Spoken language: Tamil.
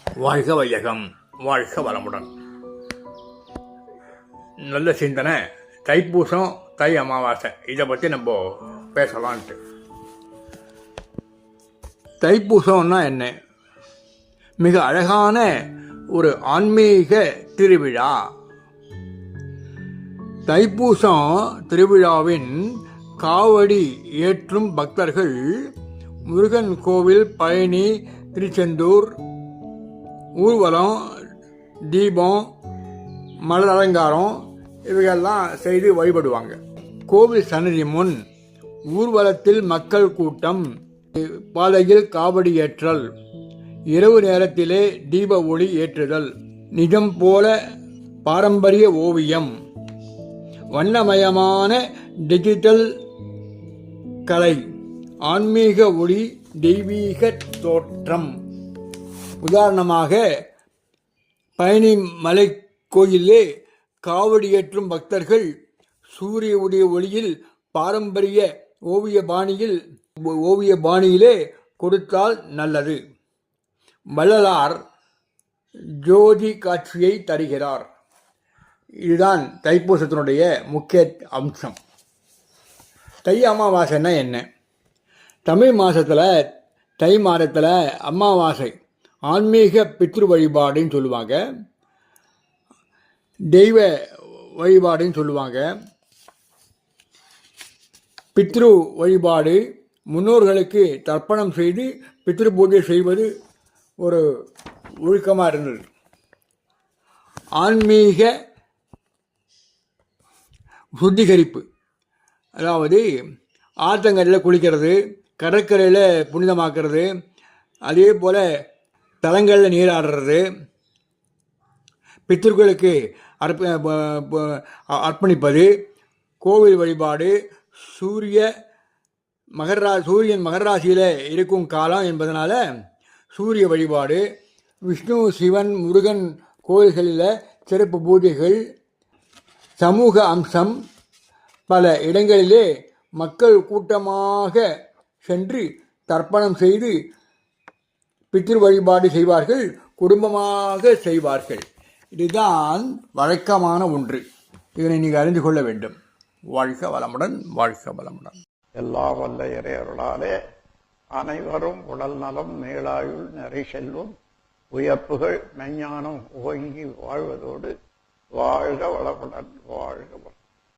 வாழ்க வையகம், வாழ்க வளமுடன். நல்ல சிந்தனை. தைப்பூசம், தை அமாவாசை, இதை பற்றி நம்ம பேசலான்ட்டு. தைப்பூசம்னா என்ன? மிக அழகான ஒரு ஆன்மீக திருவிழா. தைப்பூசம் திருவிழாவின் காவடி ஏற்றும் பக்தர்கள் முருகன் கோவில், பழனி, திருச்செந்தூர் ஊர்வலம், தீபம், மலர் அலங்காரம் இவையெல்லாம் செய்து வழிபடுவாங்க. கோவில் சன்னதி முன் ஊர்வலத்தில் மக்கள் கூட்டம், பாதையில் காவடி ஏற்றல், இரவு நேரத்திலே தீப ஒளி ஏற்றுதல், நிஜம் போல பாரம்பரிய ஓவியம், வண்ணமயமான டிஜிட்டல் கலை, ஆன்மீக ஒளி, தெய்வீக தோற்றம். உதாரணமாக, பழனி மலை கோயிலே காவடி ஏற்றும் பக்தர்கள் சூரிய உடைய ஒளியில் பாரம்பரிய ஓவிய பாணியிலே கொடுத்தால் நல்லது. வள்ளலார் ஜோதி காட்சியை தருகிறார். இதுதான் தைப்பூசத்தினுடைய முக்கிய அம்சம். தை அமாவாசைன்னா என்ன? தமிழ் மாதத்தில் தை மாதத்தில் அமாவாசை ஆன்மீக பித்ரு வழிபாடுன்னு சொல்லுவாங்க, தெய்வ வழிபாடுன்னு சொல்லுவாங்க. பித்ரு வழிபாடு, முன்னோர்களுக்கு தர்ப்பணம் செய்து பித்ரு பூஜை செய்வது ஒரு ஒழுக்கமாக இருந்தது. ஆன்மீக சுத்திகரிப்பு, அதாவது ஆற்றங்கரையில் குளிக்கிறது, கடற்கரையில் புனிதமாக்குறது, அதே போல் தலங்களில் நீராடுறது, பித்திருக்களுக்கு அர்ப்பணிப்பது, கோவில் வழிபாடு, சூரியன் மகர ராசியில் இருக்கும் காலம் என்பதனால சூரிய வழிபாடு, விஷ்ணு, சிவன், முருகன் கோயில்களில் சிறப்பு பூஜைகள், சமூக அம்சம். பல இடங்களிலே மக்கள் கூட்டமாக சென்று தர்ப்பணம் செய்து பித்ரு வழிபாடு செய்வார்கள், குடும்பமாக செய்வார்கள். இதுதான் வழக்கமான ஒன்று. இதனை நீங்கள் அறிந்து கொள்ள வேண்டும். வாழ்க வளமுடன், வாழ்க வளமுடன். எல்லா வல்ல இறையருளாலே அனைவரும் உடல் நலம், நீளாயுள், நிறை செல்வம், உயர்ப்புகள், மெஞ்ஞானம் ஓங்கி வாழ்வதோடு வாழ்க வளமுடன், வாழ்க வளம்.